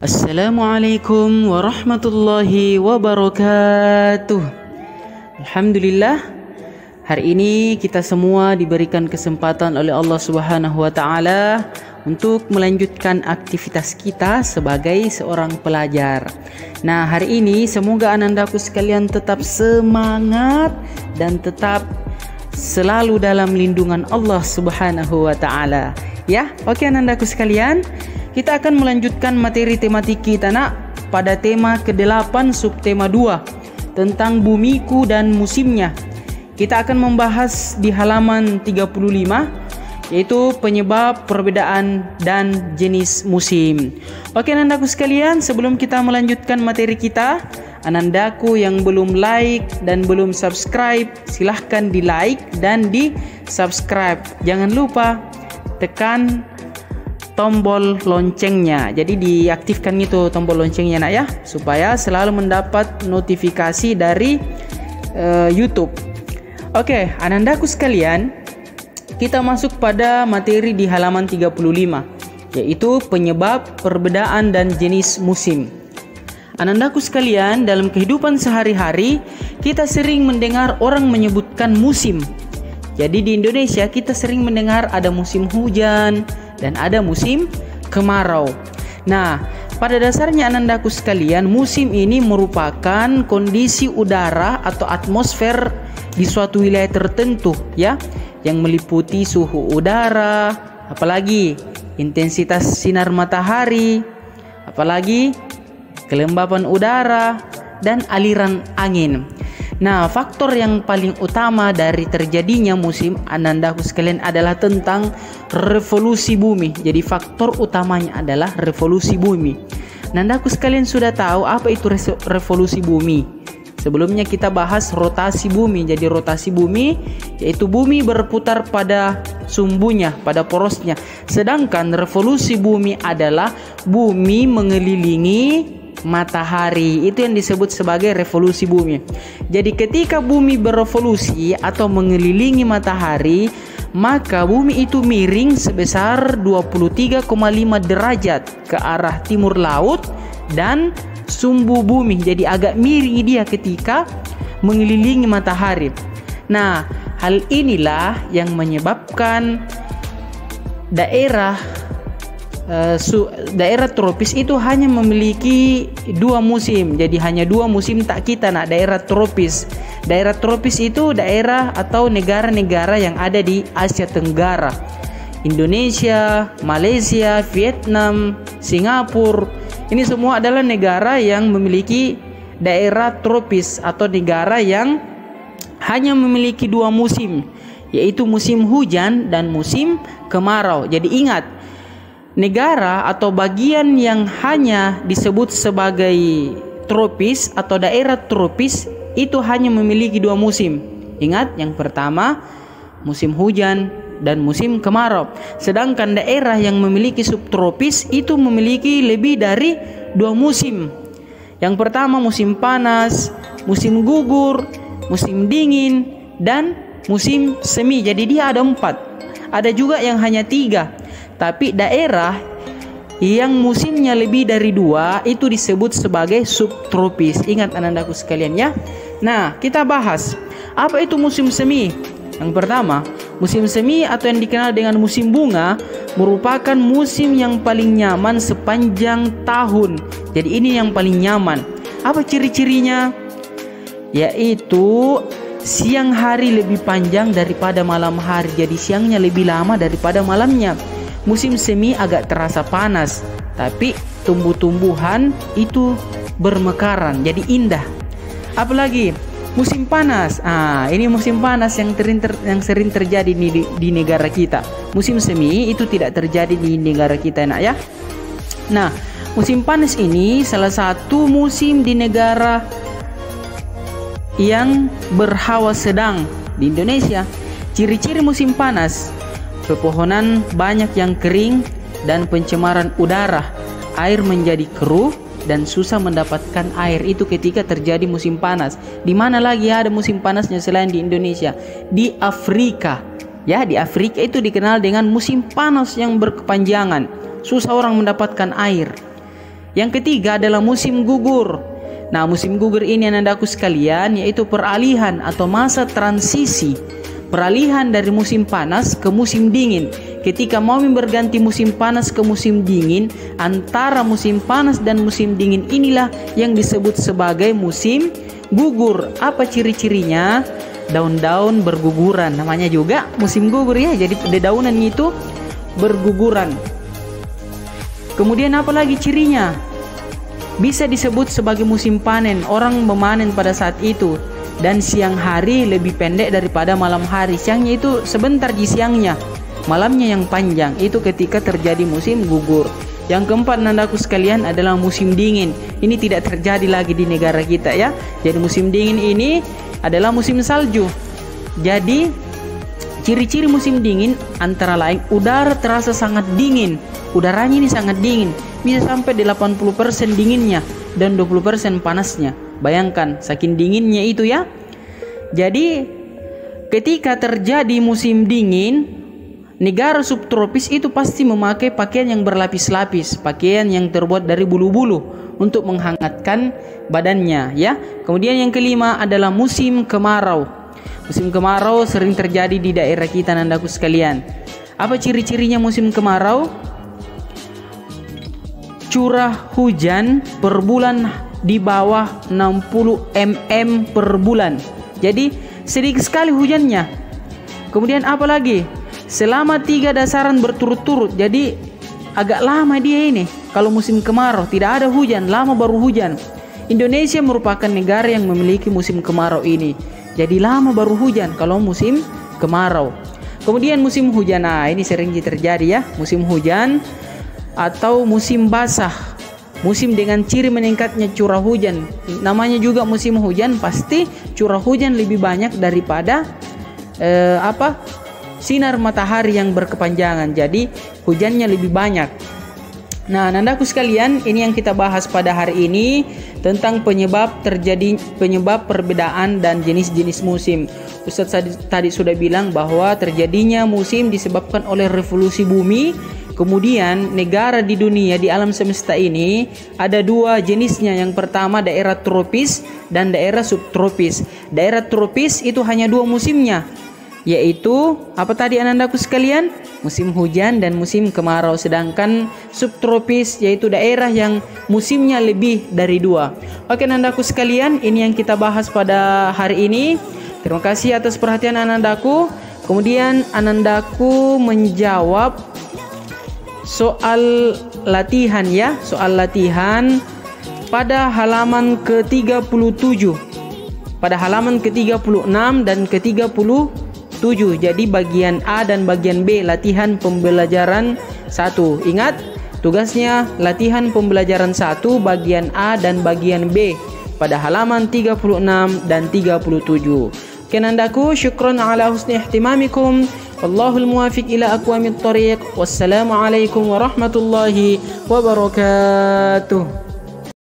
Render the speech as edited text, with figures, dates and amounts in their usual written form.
Assalamualaikum warahmatullahi wabarakatuh. Alhamdulillah, hari ini kita semua diberikan kesempatan oleh Allah Subhanahu wa taala untuk melanjutkan aktivitas kita sebagai seorang pelajar. Nah, hari ini semoga anandaku sekalian tetap semangat dan tetap selalu dalam lindungan Allah Subhanahu wa taala. Ya, oke anandaku sekalian, kita akan melanjutkan materi tematik kita pada tema ke-8 subtema 2 tentang bumiku dan musimnya. Kita akan membahas di halaman 35 yaitu penyebab perbedaan dan jenis musim. Oke anandaku sekalian, sebelum kita melanjutkan materi kita, anandaku yang belum like dan belum subscribe, silahkan di like dan di subscribe. Jangan lupa tekan tombol loncengnya, jadi diaktifkan itu tombol loncengnya ya, supaya selalu mendapat notifikasi dari YouTube. Oke, anandaku sekalian, kita masuk pada materi di halaman 35, yaitu penyebab perbedaan dan jenis musim. Anandaku sekalian, dalam kehidupan sehari-hari kita sering mendengar orang menyebutkan musim. Jadi di Indonesia kita sering mendengar ada musim hujan dan ada musim kemarau. Nah, pada dasarnya anandaku sekalian, musim ini merupakan kondisi udara atau atmosfer di suatu wilayah tertentu ya, yang meliputi suhu udara, apalagi intensitas sinar matahari, apalagi kelembapan udara dan aliran angin. Nah, faktor yang paling utama dari terjadinya musim anandaku sekalian adalah tentang revolusi bumi. Jadi faktor utamanya adalah revolusi bumi. Anandaku sekalian sudah tahu apa itu revolusi bumi. Sebelumnya kita bahas rotasi bumi. Jadi rotasi bumi yaitu bumi berputar pada sumbunya, pada porosnya. Sedangkan revolusi bumi adalah bumi mengelilingi matahari. Itu yang disebut sebagai revolusi bumi. Jadi ketika bumi berevolusi atau mengelilingi matahari, maka bumi itu miring sebesar 23,5 derajat ke arah timur laut dan sumbu bumi jadi agak miring dia ketika mengelilingi matahari. Nah, hal inilah yang menyebabkan daerah tropis itu hanya memiliki 2 musim. Jadi hanya 2 musim tak kita daerah tropis. Daerah tropis itu daerah atau negara-negara yang ada di Asia Tenggara. Indonesia, Malaysia, Vietnam, Singapura. Ini semua adalah negara yang memiliki daerah tropis atau negara yang hanya memiliki 2 musim, yaitu musim hujan dan musim kemarau. Jadi ingat, negara atau bagian yang hanya disebut sebagai tropis atau daerah tropis itu hanya memiliki 2 musim. Ingat, yang pertama musim hujan dan musim kemarau. Sedangkan daerah yang memiliki subtropis itu memiliki lebih dari 2 musim. Yang pertama musim panas, musim gugur, musim dingin, dan musim semi. Jadi dia ada 4. Ada juga yang hanya 3. Tapi daerah yang musimnya lebih dari 2 itu disebut sebagai subtropis. Ingat anandaku sekalian ya. Nah, kita bahas apa itu musim semi. Yang pertama, musim semi atau yang dikenal dengan musim bunga merupakan musim yang paling nyaman sepanjang tahun. Jadi ini yang paling nyaman. Apa ciri-cirinya? Yaitu siang hari lebih panjang daripada malam hari. Jadi siangnya lebih lama daripada malamnya. Musim semi agak terasa panas, tapi tumbuh-tumbuhan itu bermekaran, jadi indah. Apalagi musim panas. Ini musim panas yang sering terjadi di negara kita. Musim semi itu tidak terjadi di negara kita ya. Nah, musim panas ini salah satu musim di negara yang berhawa sedang di Indonesia. Ciri-ciri musim panas: pepohonan banyak yang kering dan pencemaran udara. Air menjadi keruh dan susah mendapatkan air. Itu ketika terjadi musim panas. Di mana lagi ada musim panasnya selain di Indonesia? Di Afrika. Ya, di Afrika itu dikenal dengan musim panas yang berkepanjangan. Susah orang mendapatkan air. Yang ketiga adalah musim gugur. Nah, musim gugur ini anandaku sekalian yaitu peralihan atau masa transisi. Peralihan dari musim panas ke musim dingin. Ketika mau berganti musim panas ke musim dingin, antara musim panas dan musim dingin inilah yang disebut sebagai musim gugur. Apa ciri-cirinya? Daun-daun berguguran, namanya juga musim gugur ya. Jadi dedaunan itu berguguran. Kemudian apa lagi cirinya? Bisa disebut sebagai musim panen. Orang memanen pada saat itu. Dan siang hari lebih pendek daripada malam hari. Siangnya itu sebentar di siangnya, malamnya yang panjang. Itu ketika terjadi musim gugur. Yang keempat nandaku sekalian adalah musim dingin. Ini tidak terjadi lagi di negara kita ya. Jadi musim dingin ini adalah musim salju. Jadi ciri-ciri musim dingin antara lain udara terasa sangat dingin. Udaranya ini sangat dingin. Bisa sampai 80% dinginnya dan 20% panasnya. Bayangkan saking dinginnya itu ya. Jadi ketika terjadi musim dingin, negara subtropis itu pasti memakai pakaian yang berlapis-lapis, pakaian yang terbuat dari bulu-bulu untuk menghangatkan badannya ya. Kemudian yang kelima adalah musim kemarau. Musim kemarau sering terjadi di daerah kita nandaku sekalian. Apa ciri-cirinya musim kemarau? Curah hujan per bulan di bawah 60 mm per bulan. Jadi sedikit sekali hujannya. Kemudian apa lagi? Selama 3 dasaran berturut-turut. Jadi agak lama dia ini. Kalau musim kemarau tidak ada hujan, lama baru hujan. Indonesia merupakan negara yang memiliki musim kemarau ini. Jadi lama baru hujan kalau musim kemarau. Kemudian musim hujan. Nah, ini sering terjadi ya, musim hujan atau musim basah. Musim dengan ciri meningkatnya curah hujan. Namanya juga musim hujan, pasti curah hujan lebih banyak daripada sinar matahari yang berkepanjangan. Jadi hujannya lebih banyak. Nah, nandaku sekalian, ini yang kita bahas pada hari ini tentang penyebab perbedaan dan jenis-jenis musim. Ustaz tadi sudah bilang bahwa terjadinya musim disebabkan oleh revolusi bumi. Kemudian negara di dunia, di alam semesta ini ada 2 jenisnya. Yang pertama daerah tropis dan daerah subtropis. Daerah tropis itu hanya 2 musimnya, yaitu apa tadi anandaku sekalian? Musim hujan dan musim kemarau. Sedangkan subtropis yaitu daerah yang musimnya lebih dari 2. Oke anandaku sekalian, ini yang kita bahas pada hari ini. Terima kasih atas perhatian anandaku. Kemudian anandaku menjawab soal latihan ya, soal latihan pada halaman ke-37. Pada halaman ke-36 dan ke-37. Jadi bagian A dan bagian B latihan pembelajaran 1. Ingat, tugasnya latihan pembelajaran 1 bagian A dan bagian B pada halaman 36 dan 37. Kenandaku, syukran ala husni ihtimamikum. Wallahul muwafiq ila aqwamit thariq. Wassalamu alaikum warahmatullahi wabarakatuh.